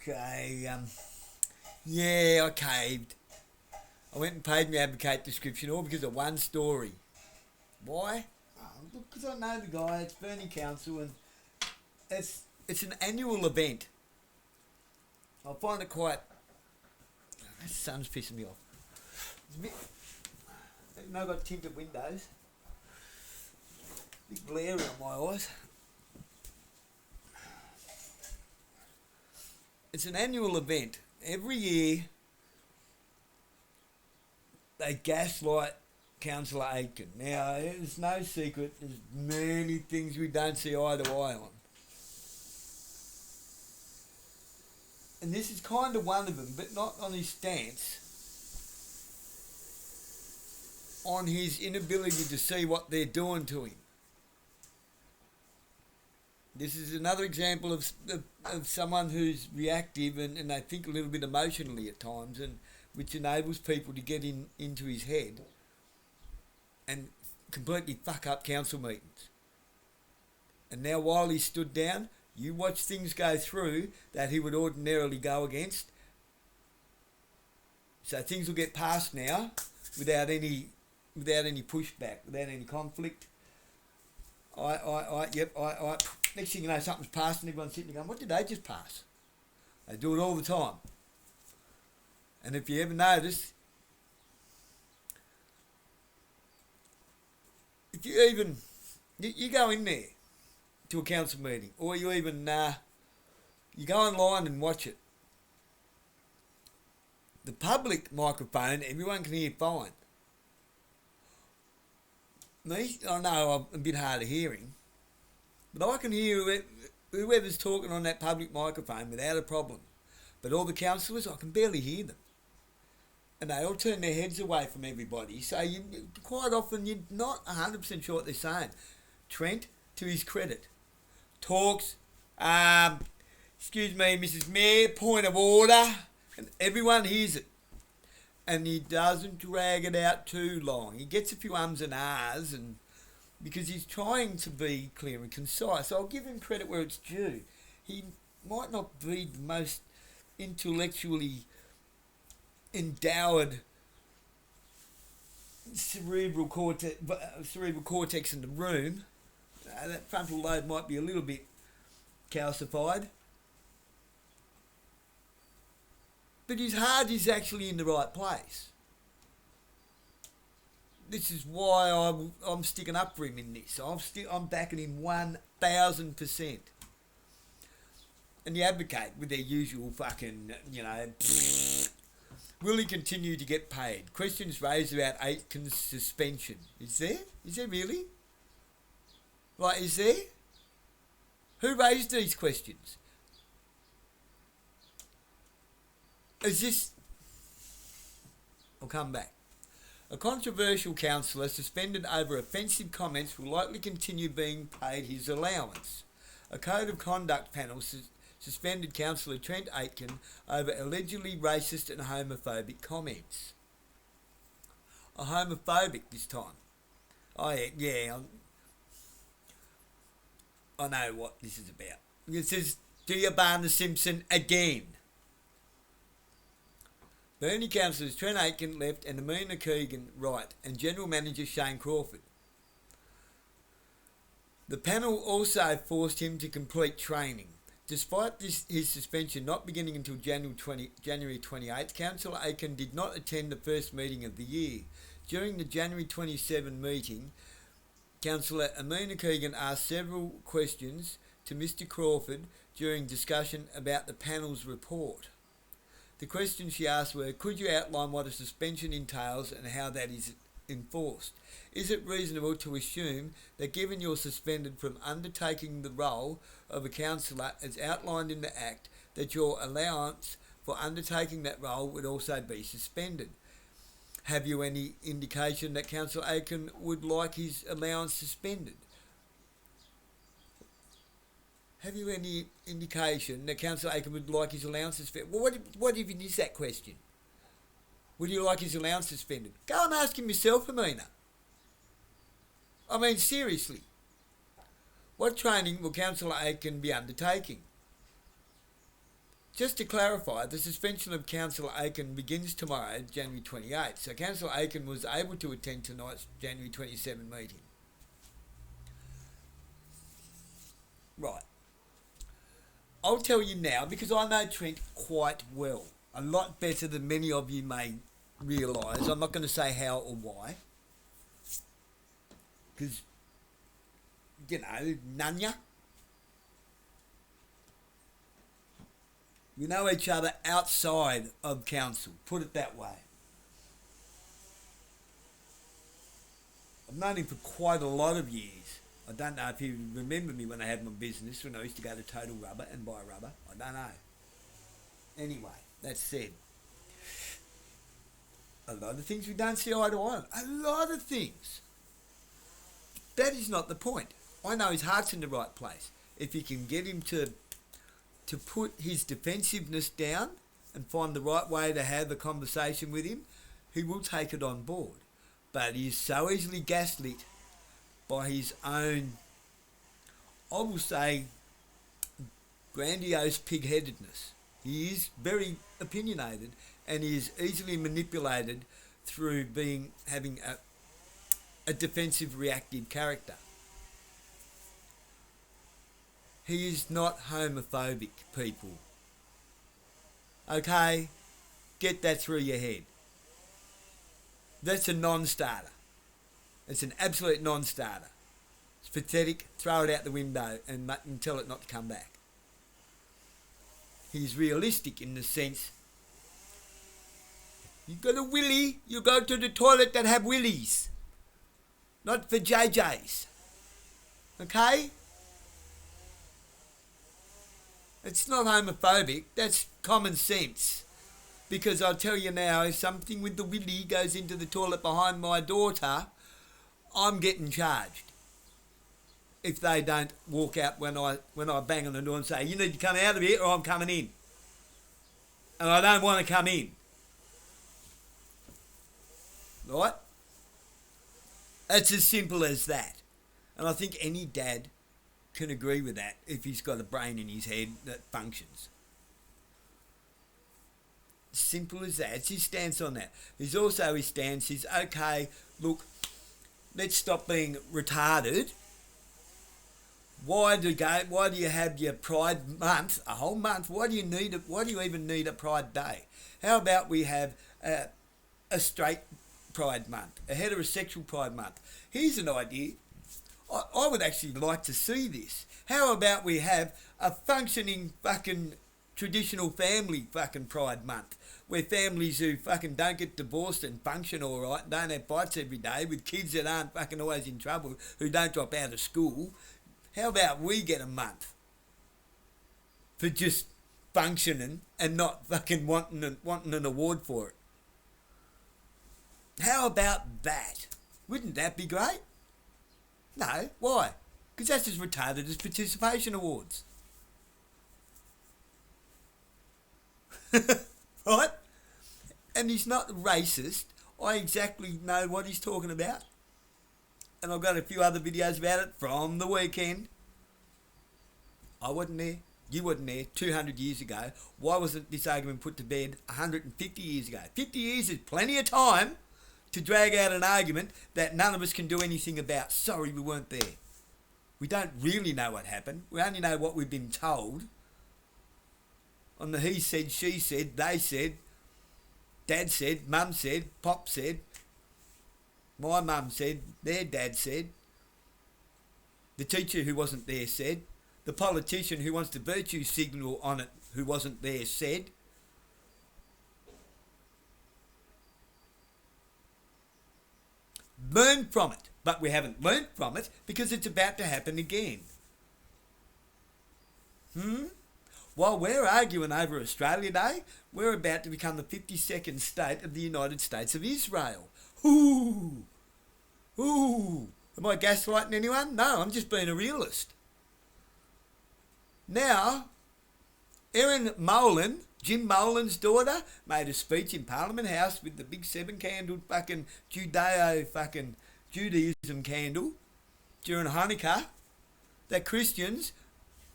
Okay, yeah, I caved. I went and paid my advocate description all because of one story. Why? Because I know the guy, it's Burnie Council, and it's an annual event. I find it quite... The sun's pissing me off. It's a bit... Even though I've got tinted windows, a bit glary on my eyes. It's an annual event. Every year, they gaslight Councillor Aitkin. Now, it's no secret, there's many things we don't see eye to eye on. And this is kind of one of them, but not on his stance, on his inability to see what they're doing to him. This is another example of someone who's reactive and they think a little bit emotionally at times, and which enables people to get into his head and completely fuck up council meetings. And now while he's stood down, you watch things go through that he would ordinarily go against. So things will get passed now without any pushback, without any conflict. Next thing you know, something's passed and everyone's sitting there going, what did they just pass? They do it all the time. And if you ever notice, if you even, you go in there to a council meeting, or you even, you go online and watch it. The public microphone, everyone can hear fine. Me, I know I'm a bit hard of hearing, but I can hear whoever's talking on that public microphone without a problem. But all the councillors, I can barely hear them. And they all turn their heads away from everybody. So quite often you're not 100% sure what they're saying. Trent, to his credit, talks, excuse me, Mrs. Mayor, point of order, and everyone hears it. And he doesn't drag it out too long. He gets a few ums and ahs, and because he's trying to be clear and concise. I'll give him credit where it's due. He might not be the most intellectually endowed cerebral cortex in the room. That frontal lobe might be a little bit calcified. But his heart is actually in the right place. This is why I'm sticking up for him in this. I'm backing him 1,000%. And the advocate with their usual fucking, will he continue to get paid? Questions raised about Aitkin's suspension. Is there? Is there really? Like, is there? Who raised these questions? Is this... I'll come back. A controversial councillor suspended over offensive comments will likely continue being paid his allowance. A code of conduct panel suspended Councillor Trent Aitkin over allegedly racist and homophobic comments. Homophobic this time. Oh yeah, I know what this is about. It says, do you Barney Simpson again? Burnie councillors Trent Aitkin left and Amina Keegan right, and General Manager Shane Crawford. The panel also forced him to complete training. Despite his suspension not beginning until January 28th, Councillor Aitkin did not attend the first meeting of the year. During the January 27 meeting, Councillor Amina Keegan asked several questions to Mr Crawford during discussion about the panel's report. The questions she asked were, could you outline what a suspension entails and how that is enforced? Is it reasonable to assume that given you're suspended from undertaking the role of a councillor as outlined in the Act, that your allowance for undertaking that role would also be suspended? Have you any indication that Councillor Aitkin would like his allowance suspended? Have you any indication that Councillor Aitkin would like his allowance suspended? Well, what if you missed that question? Would you like his allowance suspended? Go and ask him yourself, Amina. I mean, seriously. What training will Councillor Aitkin be undertaking? Just to clarify, the suspension of Councillor Aitkin begins tomorrow, January 28th. So Councillor Aitkin was able to attend tonight's January 27 meeting. Right. I'll tell you now, because I know Trent quite well. A lot better than many of you may realise. I'm not going to say how or why. Because, you know, Nunya. We know each other outside of council, put it that way. I've known him for quite a lot of years. I don't know if he remember me when I had my business, when I used to go to Total Rubber and buy rubber. I don't know. Anyway, that said, a lot of things we don't see eye to eye on. A lot of things. That is not the point. I know his heart's in the right place. If you can get him to put his defensiveness down and find the right way to have a conversation with him, he will take it on board. But he is so easily gaslit by his own, I will say, grandiose pig-headedness. He is very opinionated and he is easily manipulated through having a defensive, reactive character. He is not homophobic, people. Okay? Get that through your head. That's a non-starter. It's an absolute non-starter. It's pathetic. Throw it out the window and tell it not to come back. He's realistic in the sense, you got a willy, you go to the toilet that have willies. Not for JJs. Okay? It's not homophobic, that's common sense. Because I'll tell you now, if something with the willy goes into the toilet behind my daughter, I'm getting charged. If they don't walk out when I bang on the door and say, you need to come out of here or I'm coming in. And I don't want to come in. Right? It's as simple as that. And I think any dad can agree with that if he's got a brain in his head that functions. Simple as that. It's his stance on that. There's also his stance is, okay, look, let's stop being retarded. Why do you have your Pride Month, a whole month? Why do you even need a Pride Day? How about we have a straight Pride Month, a heterosexual Pride Month? Here's an idea. I would actually like to see this. How about we have a functioning fucking traditional family fucking Pride Month, where families who fucking don't get divorced and function all right, don't have fights every day, with kids that aren't fucking always in trouble, who don't drop out of school. How about we get a month for just functioning and not fucking wanting an award for it? How about that? Wouldn't that be great? No. Why? Because that's as retarded as participation awards. Right? And he's not racist. I exactly know what he's talking about. And I've got a few other videos about it from the weekend. I wasn't there. You wasn't there 200 years ago. Why wasn't this argument put to bed 150 years ago? 50 years is plenty of time to drag out an argument that none of us can do anything about. Sorry, we weren't there. We don't really know what happened. We only know what we've been told. On the he said, she said, they said, dad said, mum said, pop said, my mum said, their dad said, the teacher who wasn't there said, the politician who wants to virtue signal on it who wasn't there said. Learn from it. But we haven't learnt from it because it's about to happen again. While we're arguing over Australia Day, we're about to become the 52nd state of the United States of Israel. Ooh! Am I gaslighting anyone? No, I'm just being a realist. Now, Erin Molan, Jim Molan's daughter, made a speech in Parliament House with the big 7-candle fucking Judaism candle during Hanukkah, that Christians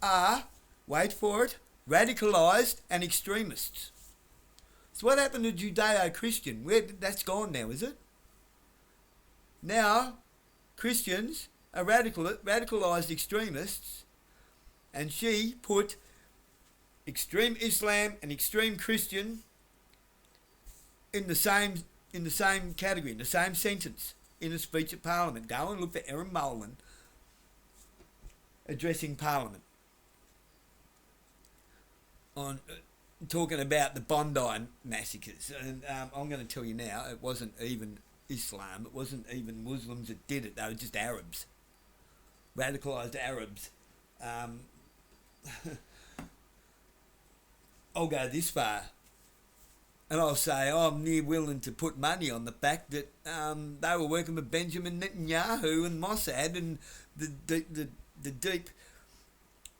are, wait for it, radicalised and extremists. So what happened to Judeo-Christian? That's gone now, is it? Now, Christians are radicalised extremists, and she put extreme Islam and extreme Christian in the same category, in the same sentence, in a speech at Parliament. Go and look for Erin Molan addressing Parliament on talking about the Bondi massacres. And I'm going to tell you now, it wasn't even Islam, it wasn't even Muslims that did it, they were just Arabs, radicalised Arabs. I'll go this far, and I'll say I'm near willing to put money on the fact that they were working with Benjamin Netanyahu and Mossad and the deep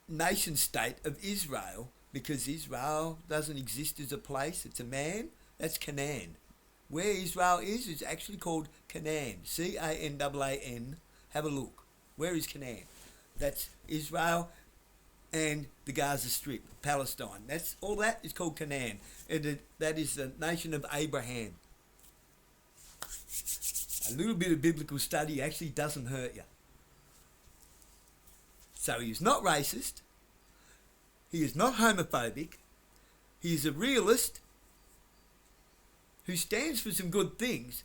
nation state of Israel, because Israel doesn't exist as a place, it's a man. That's Canaan. Where Israel is actually called Canaan. Canaan. Have a look. Where is Canaan? That's Israel and the Gaza Strip, Palestine. That's all. That is called Canaan. That is the nation of Abraham. A little bit of biblical study actually doesn't hurt you. So he's not racist. He is not homophobic. He is a realist who stands for some good things.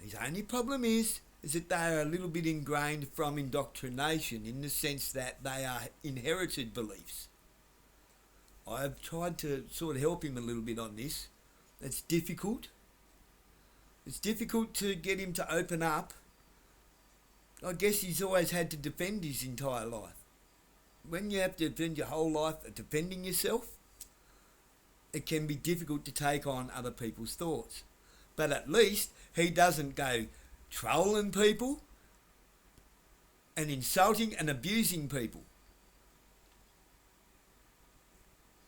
His only problem is that they are a little bit ingrained from indoctrination, in the sense that they are inherited beliefs. I've tried to sort of help him a little bit on this. It's difficult. It's difficult to get him to open up. I guess he's always had to defend his entire life. When you have to defend your whole life defending yourself, it can be difficult to take on other people's thoughts. But at least he doesn't go trolling people and insulting and abusing people,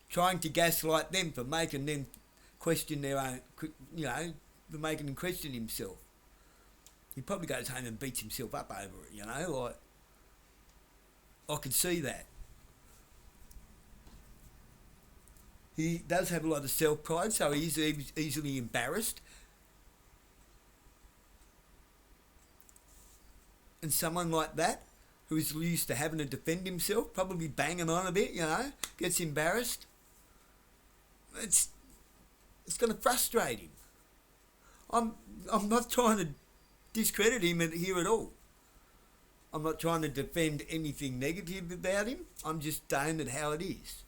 trying to gaslight them for making them question their own, for making him question himself. He probably goes home and beats himself up over it, like, I can see that. He does have a lot of self-pride, so he's easily embarrassed. And someone like that, who's used to having to defend himself, probably banging on a bit, gets embarrassed. It's going to frustrate him. I'm not trying to discredit him here at all. I'm not trying to defend anything negative about him. I'm just saying it how it is.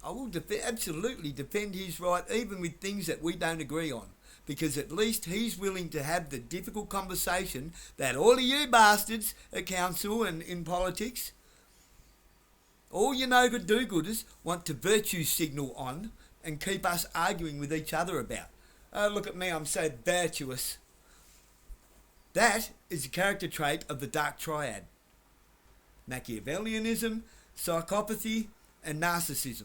I will absolutely defend his right, even with things that we don't agree on, because at least he's willing to have the difficult conversation that all of you bastards at council and in politics, all you no-good do-gooders, want to virtue signal on and keep us arguing with each other about. Oh, look at me, I'm so virtuous. That is a character trait of the dark triad: Machiavellianism, psychopathy, and narcissism.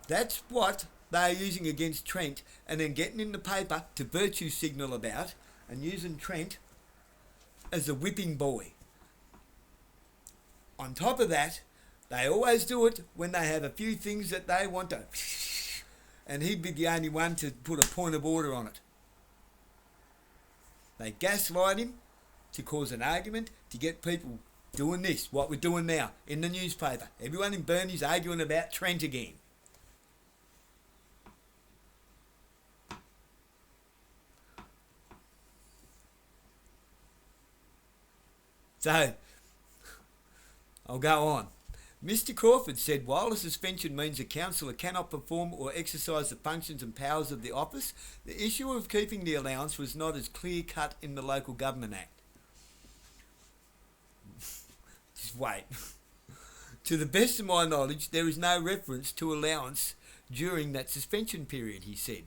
That's what they're using against Trent, and then getting in the paper to virtue signal about, and using Trent as a whipping boy. On top of that, they always do it when they have a few things that they want to, and he'd be the only one to put a point of order on it. They gaslight him to cause an argument, to get people doing this, what we're doing now, in the newspaper. Everyone in Burnie's arguing about Trent again. So, I'll go on. Mr. Crawford said while a suspension means a councillor cannot perform or exercise the functions and powers of the office, the issue of keeping the allowance was not as clear-cut in the Local Government Act. Just wait. To the best of my knowledge, there is no reference to allowance during that suspension period, he said.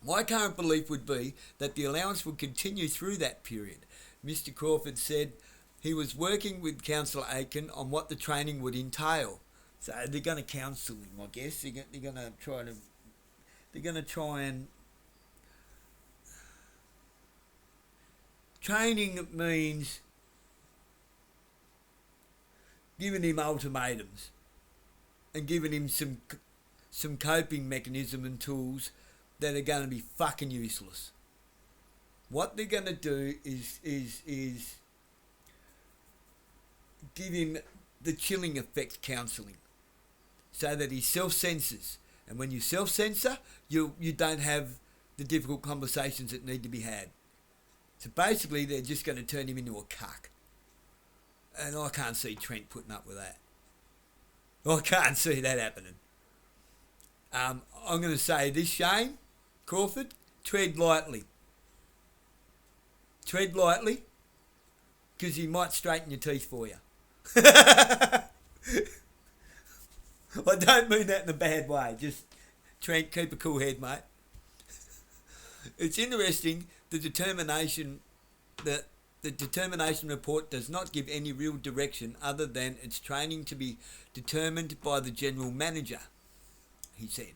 My current belief would be that the allowance would continue through that period. Mr. Crawford said he was working with Councillor Aitkin on what the training would entail. So they're going to counsel him, I guess. They're going to try and Training means giving him ultimatums and giving him some coping mechanism and tools that are going to be fucking useless. What they're going to do is give him the chilling effect counselling so that he self-censors. And when you self-censor, you don't have the difficult conversations that need to be had. So basically, they're just going to turn him into a cuck. And I can't see Trent putting up with that. I can't see that happening. I'm going to say this, Shane Crawford, tread lightly. Tread lightly, because he might straighten your teeth for you. I don't mean that in a bad way. Just, Trent, keep a cool head, mate. It's interesting, the determination report does not give any real direction other than its training to be determined by the general manager, he said.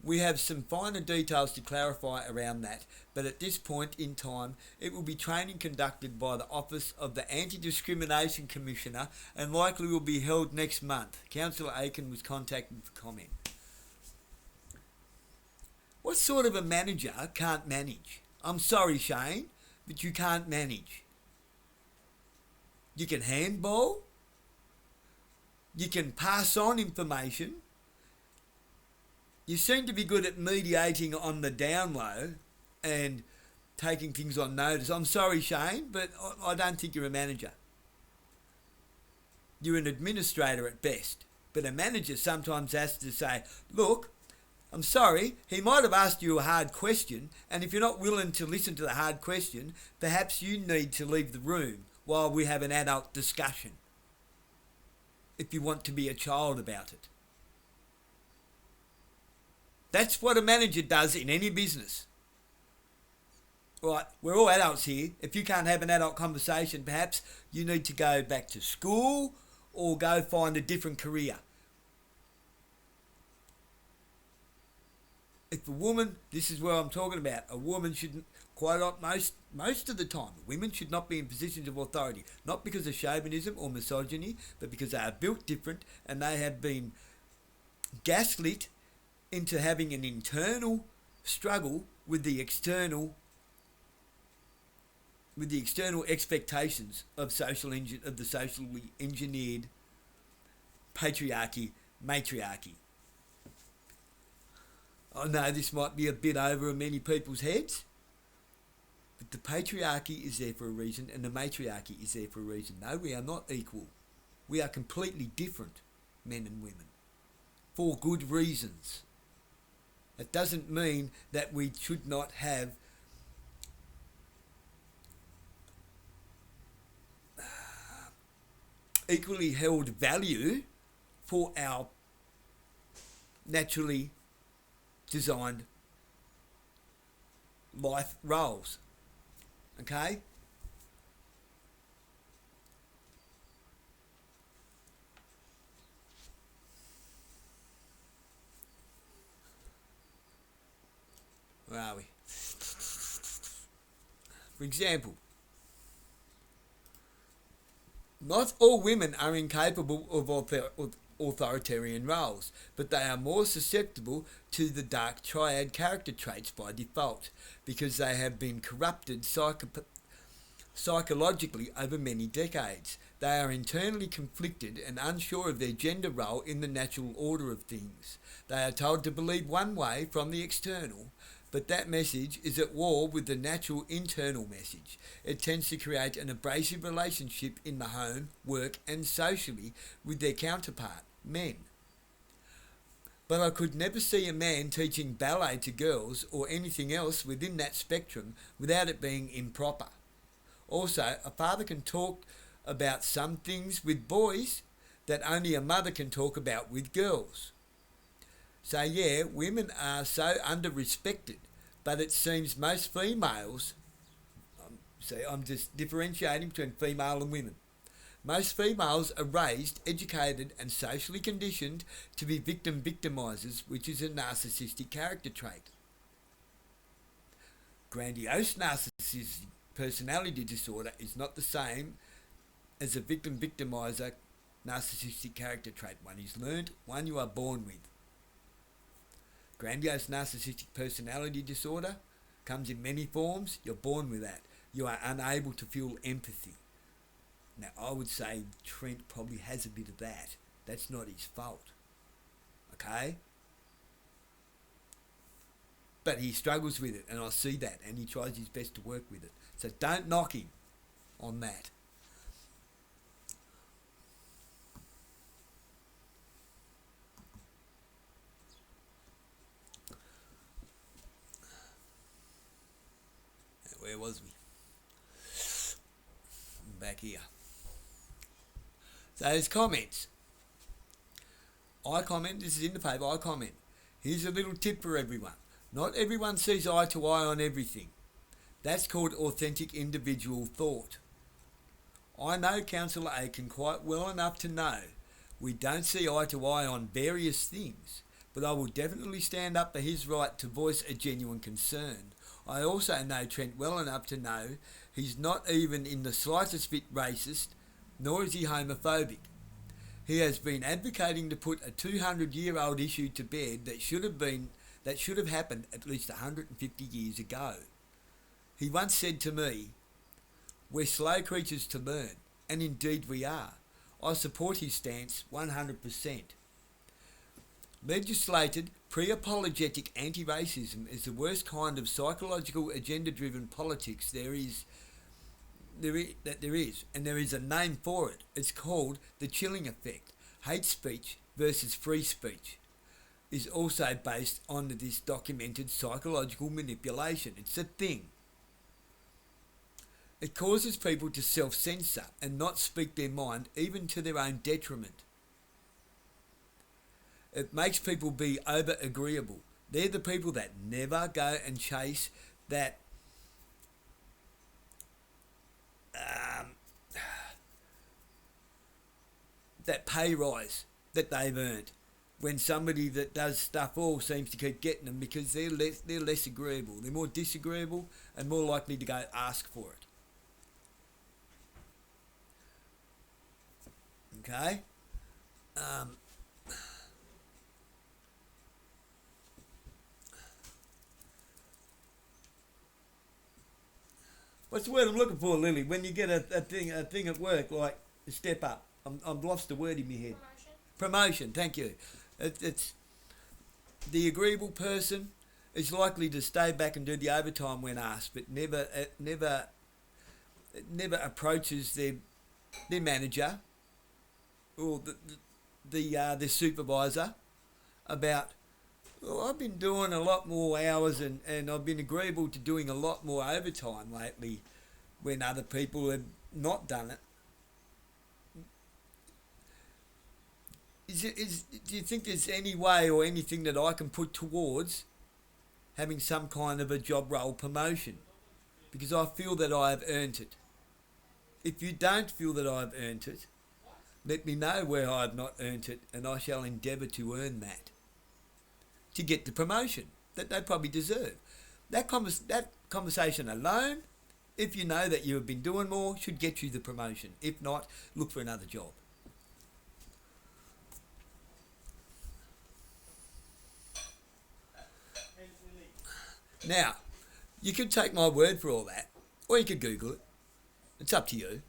We have some finer details to clarify around that, but at this point in time, it will be training conducted by the Office of the Anti-Discrimination Commissioner and likely will be held next month. Councilor Aitkin was contacted for comment. What sort of a manager can't manage? I'm sorry, Shane, but you can't manage. You can handball. You can pass on information. You seem to be good at mediating on the down low and taking things on notice. I'm sorry, Shane, but I don't think you're a manager. You're an administrator at best. But a manager sometimes has to say, look, I'm sorry, he might have asked you a hard question, and if you're not willing to listen to the hard question, perhaps you need to leave the room while we have an adult discussion, if you want to be a child about it. That's what a manager does in any business. Right, we're all adults here. If you can't have an adult conversation, perhaps you need to go back to school or go find a different career. If a woman, this is what I'm talking about, a woman shouldn't, most of the time, women should not be in positions of authority, not because of chauvinism or misogyny, but because they are built different and they have been gaslit into having an internal struggle with the external expectations of the socially engineered patriarchy, matriarchy. I know this might be a bit over many people's heads, but the patriarchy is there for a reason and the matriarchy is there for a reason. No, we are not equal. We are completely different, men and women, for good reasons. It doesn't mean that we should not have equally held value for our naturally designed life roles. Okay? Where are we? For example, not all women are incapable of authoritarian roles, but they are more susceptible to the dark triad character traits by default, because they have been corrupted psychologically over many decades. They are internally conflicted and unsure of their gender role in the natural order of things. They are told to believe one way from the external, but that message is at war with the natural internal message. It tends to create an abrasive relationship in the home, work and socially with their counterpart, men. But I could never see a man teaching ballet to girls or anything else within that spectrum without it being improper. Also, a father can talk about some things with boys that only a mother can talk about with girls. So yeah, women are so under-respected, but it seems most females, I'm just differentiating between female and women. Most females are raised, educated and socially conditioned to be victimizers, which is a narcissistic character trait. Grandiose narcissism personality disorder is not the same as a victimizer narcissistic character trait. One is learned, one you are born with. Grandiose narcissistic personality disorder comes in many forms. You're born with that. You are unable to feel empathy. Now, I would say Trent probably has a bit of that. That's not his fault. Okay? But he struggles with it, and I see that, and he tries his best to work with it. So don't knock him on that. Where was we? Back here. So his comments. I comment, this is in the paper, I comment. Here's a little tip for everyone. Not everyone sees eye to eye on everything. That's called authentic individual thought. I know Councilor Aitkin quite well enough to know we don't see eye to eye on various things, but I will definitely stand up for his right to voice a genuine concern. I also know Trent well enough to know he's not even in the slightest bit racist, nor is he homophobic. He has been advocating to put a 200-year-old issue to bed that should have happened at least 150 years ago. He once said to me, "We're slow creatures to learn," and indeed we are. I support his stance 100%. Legislated, pre-apologetic anti-racism is the worst kind of psychological agenda-driven politics there is, and there is a name for it. It's called the chilling effect. Hate speech versus free speech is also based on this documented psychological manipulation. It's a thing. It causes people to self-censor and not speak their mind, even to their own detriment. It makes people be over-agreeable. They're the people that never go and chase that that pay rise that they've earned, when somebody that does stuff all seems to keep getting them because they're less agreeable. They're more disagreeable and more likely to go ask for it. Okay? What's the word I'm looking for, Lily? When you get a thing at work, like a step up. I'm lost the word in my head. Promotion. Thank you. It's the agreeable person is likely to stay back and do the overtime when asked, but never approaches their manager or the supervisor about, "Well, I've been doing a lot more hours and I've been agreeable to doing a lot more overtime lately," when other people have not done it. Do you think there's any way or anything that I can put towards having some kind of a job role promotion? Because I feel that I have earned it. If you don't feel that I've earned it, let me know where I have not earned it, and I shall endeavour to earn that, to get the promotion that they probably deserve. That conversation alone, if you know that you have been doing more, should get you the promotion. If not, look for another job. Now, you could take my word for all that, or you could Google it. It's up to you.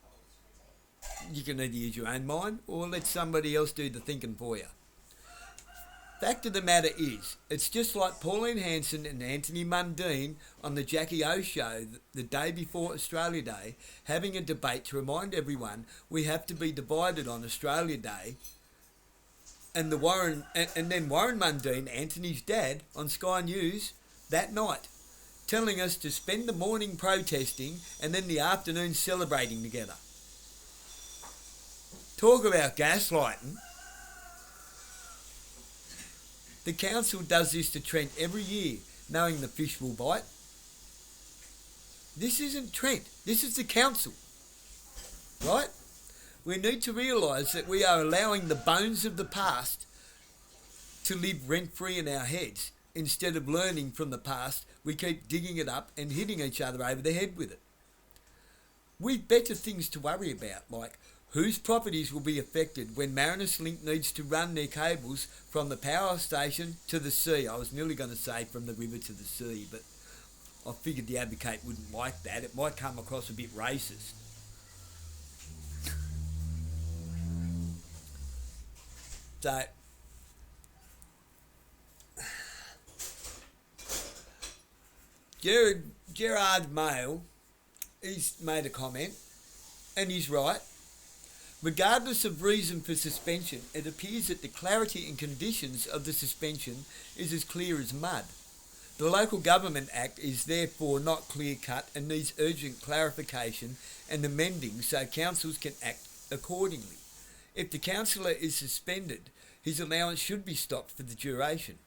You can either use your own mind or let somebody else do the thinking for you. Fact of the matter is, it's just like Pauline Hanson and Anthony Mundine on the Jackie O show the day before Australia Day, having a debate to remind everyone we have to be divided on Australia Day, and then Warren Mundine, Anthony's dad, on Sky News that night, telling us to spend the morning protesting and then the afternoon celebrating together. Talk about gaslighting. The council does this to Trent every year, knowing the fish will bite. This isn't Trent, this is the council, right? We need to realise that we are allowing the bones of the past to live rent-free in our heads. Instead of learning from the past, we keep digging it up and hitting each other over the head with it. We've better things to worry about, like whose properties will be affected when Marinus Link needs to run their cables from the power station to the sea. I was nearly going to say from the river to the sea, but I figured the advocate wouldn't like that. It might come across a bit racist. So, Gerard Mayle, he's made a comment, and he's right. Regardless of reason for suspension, it appears that the clarity and conditions of the suspension is as clear as mud. The Local Government Act is therefore not clear-cut and needs urgent clarification and amending so councils can act accordingly. If the councillor is suspended, his allowance should be stopped for the duration.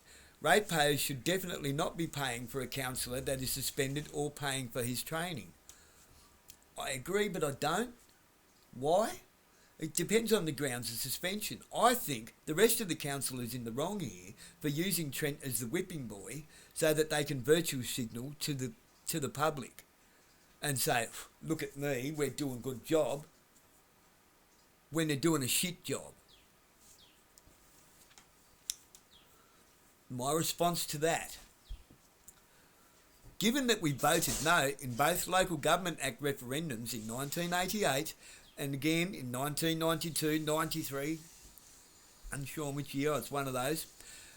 Ratepayers should definitely not be paying for a councillor that is suspended or paying for his training. I agree, but I don't. Why? It depends on the grounds of suspension. I think the rest of the council is in the wrong here for using Trent as the whipping boy so that they can virtue signal to the public and say, look at me, we're doing a good job, when they're doing a shit job. My response to that: given that we voted no in both Local Government Act referendums in 1988 and again in 1992, 93, unsure on which year, it's one of those,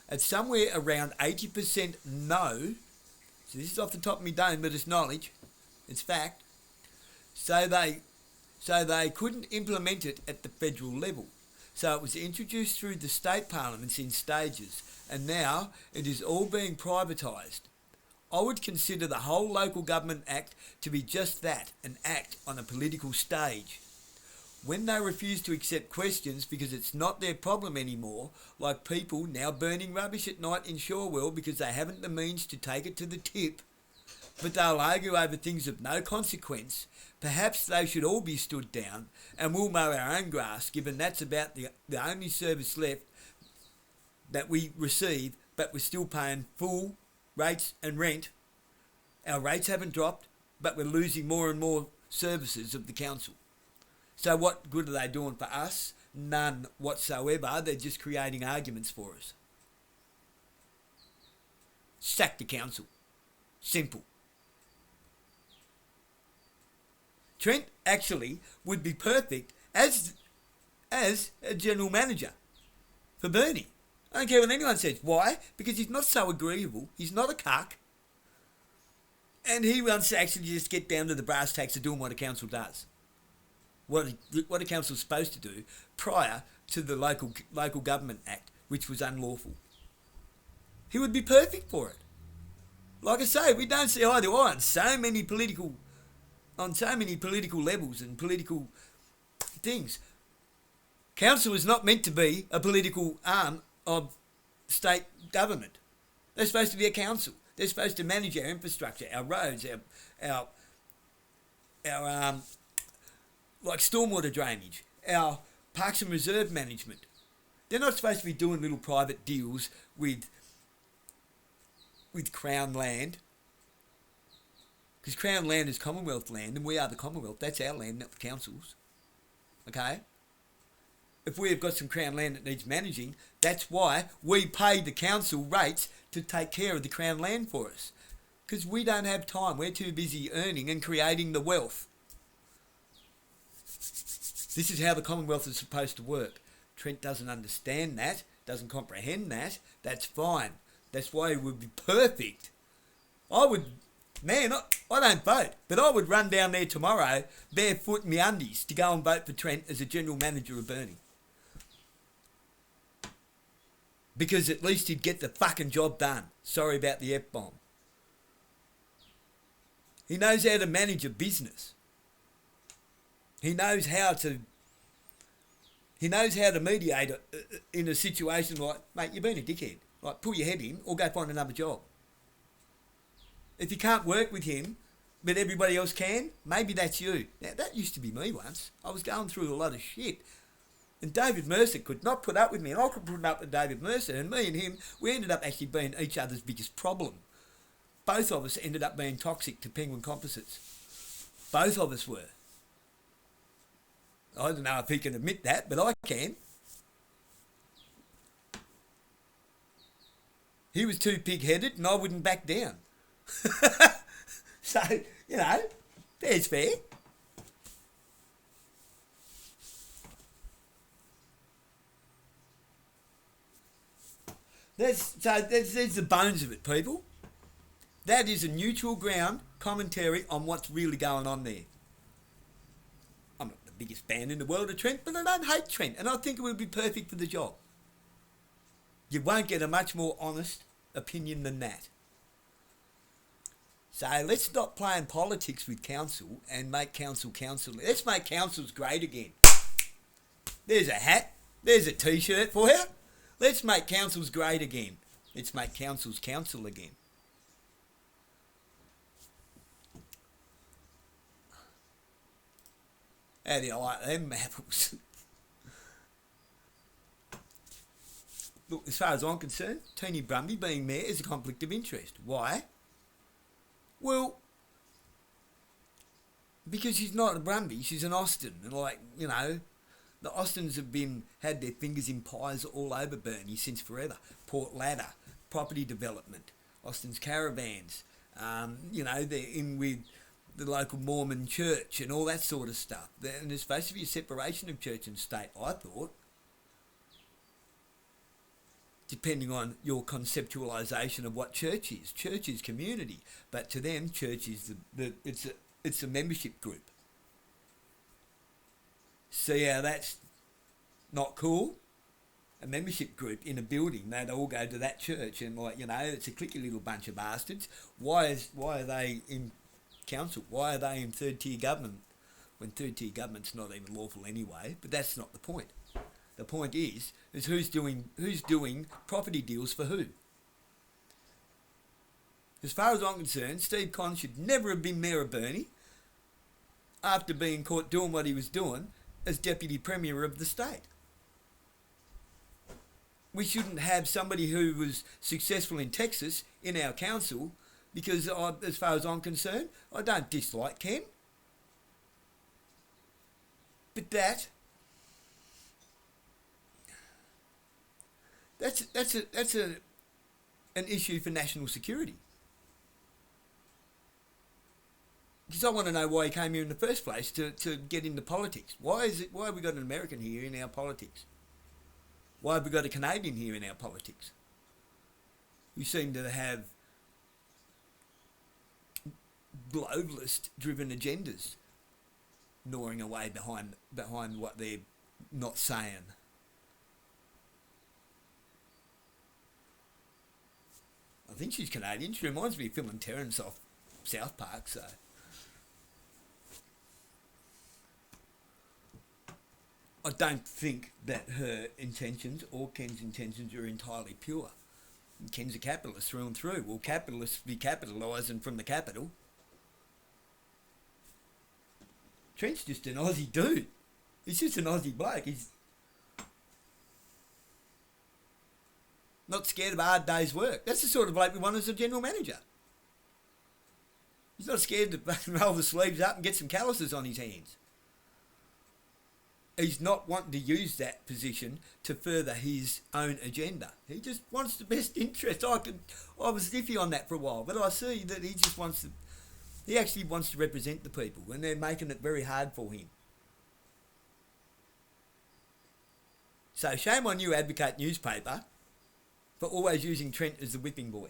at somewhere around 80% no, so this is off the top of my dome, but it's knowledge, it's fact, so they couldn't implement it at the federal level. So it was introduced through the state parliaments in stages, and now it is all being privatised. I would consider the whole Local Government Act to be just that, an act on a political stage. When they refuse to accept questions because it's not their problem anymore, like people now burning rubbish at night in Shorewell because they haven't the means to take it to the tip, but they'll argue over things of no consequence, perhaps they should all be stood down and we'll mow our own grass, given that's about the only service left that we receive, but we're still paying full rates and rent. Our rates haven't dropped, but we're losing more and more services of the council. So what good are they doing for us? None whatsoever. They're just creating arguments for us. Sack the council. Simple. Trent actually would be perfect as a general manager for Bernie. I don't care what anyone says. Why? Because he's not so agreeable. He's not a cuck. And he wants to actually just get down to the brass tacks of doing what a council does. What a council's supposed to do prior to the Local Government Act, which was unlawful. He would be perfect for it. Like I say, we don't see eye to eye on so many political levels and political things. Council is not meant to be a political arm of state government. They're supposed to be a council. They're supposed to manage our infrastructure, our roads, our like stormwater drainage, our parks and reserve management. They're not supposed to be doing little private deals with Crown land. Because Crown land is Commonwealth land and we are the Commonwealth. That's our land, not the council's. Okay? If we have got some Crown land that needs managing, that's why we pay the council rates to take care of the Crown land for us. Because we don't have time. We're too busy earning and creating the wealth. This is how the Commonwealth is supposed to work. Trent doesn't understand that, doesn't comprehend that. That's fine. That's why it would be perfect. I don't vote, but I would run down there tomorrow barefoot in my undies to go and vote for Trent as a general manager of Burnie. Because at least he'd get the fucking job done. Sorry about the F-bomb. He knows how to manage a business. He knows how to mediate in a situation like, mate, you've been a dickhead. Like, pull your head in or go find another job. If you can't work with him, but everybody else can, maybe that's you. Now, that used to be me once. I was going through a lot of shit. And David Mercer could not put up with me, and I could put up with David Mercer. And me and him, we ended up actually being each other's biggest problem. Both of us ended up being toxic to Penguin Composites. Both of us were. I don't know if he can admit that, but I can. He was too pig-headed and I wouldn't back down. So, you know, fair's fair. There's the bones of it, people. That is a neutral ground commentary on what's really going on there. I'm not the biggest fan in the world of Trent, but I don't hate Trent, and I think it would be perfect for the job. You won't get a much more honest opinion than that. So let's stop playing politics with council and make council. Let's make councils great again. There's a hat. There's a t-shirt for you. Let's make councils great again. Let's make councils council again. How do you like them apples? Look, as far as I'm concerned, Tony Brumby being mayor is a conflict of interest. Why? Well, because she's not a Brumby, she's an Austin. And like, you know, the Austins have had their fingers in pies all over Burnie since forever. Port Ladder, property development, Austin's caravans, you know, they're in with the local Mormon church and all that sort of stuff. And there's supposed to be a separation of church and state, I thought. Depending on your conceptualisation of what church is. Church is community, but to them, church is it's a membership group. See how that's not cool? A membership group in a building, they'd all go to that church, and like, you know, it's a cliquey little bunch of bastards. Why are they in council? Why are they in third tier government when third tier government's not even lawful anyway? But that's not the point. The point is who's doing property deals for who. As far as I'm concerned, Steve Conn should never have been mayor of Burnie after being caught doing what he was doing as deputy premier of the state. We shouldn't have somebody who was successful in Texas in our council because, as far as I'm concerned, I don't dislike Ken. But that's an issue for national security. Because I want to know why he came here in the first place to get into politics. Why have we got an American here in our politics? Why have we got a Canadian here in our politics? We seem to have globalist-driven agendas gnawing away behind what they're not saying. I think she's Canadian. She reminds me of Phil and Terrence off South Park, so... I don't think that her intentions or Ken's intentions are entirely pure. Ken's a capitalist through and through. Well, capitalists be capitalising from the capital. Trent's just an Aussie dude. He's just an Aussie bloke. He's not scared of a hard day's work. That's the sort of bloke we want as a general manager. He's not scared to roll the sleeves up and get some calluses on his hands. He's not wanting to use that position to further his own agenda. He just wants the best interest. I was iffy on that for a while, but I see that he actually wants to represent the people, and they're making it very hard for him. So shame on you, Advocate newspaper, for always using Trent as the whipping boy.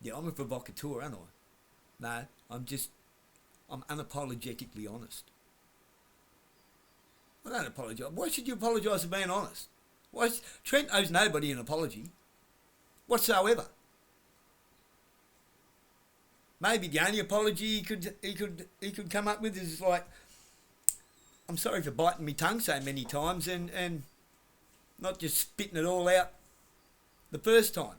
Yeah, I'm a provocateur, aren't I? No, I'm unapologetically honest. I don't apologise. Why should you apologise for being honest? Trent owes nobody an apology whatsoever. Maybe the only apology he could come up with is like, I'm sorry for biting my tongue so many times and not just spitting it all out the first time.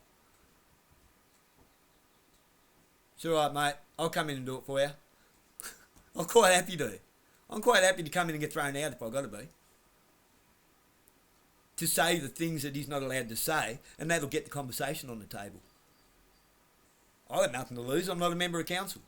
It's alright, mate. I'll come in and do it for you. I'm quite happy to. I'm quite happy to come in and get thrown out if I've got to be. To say the things that he's not allowed to say, and that'll get the conversation on the table. I got nothing to lose. I'm not a member of council.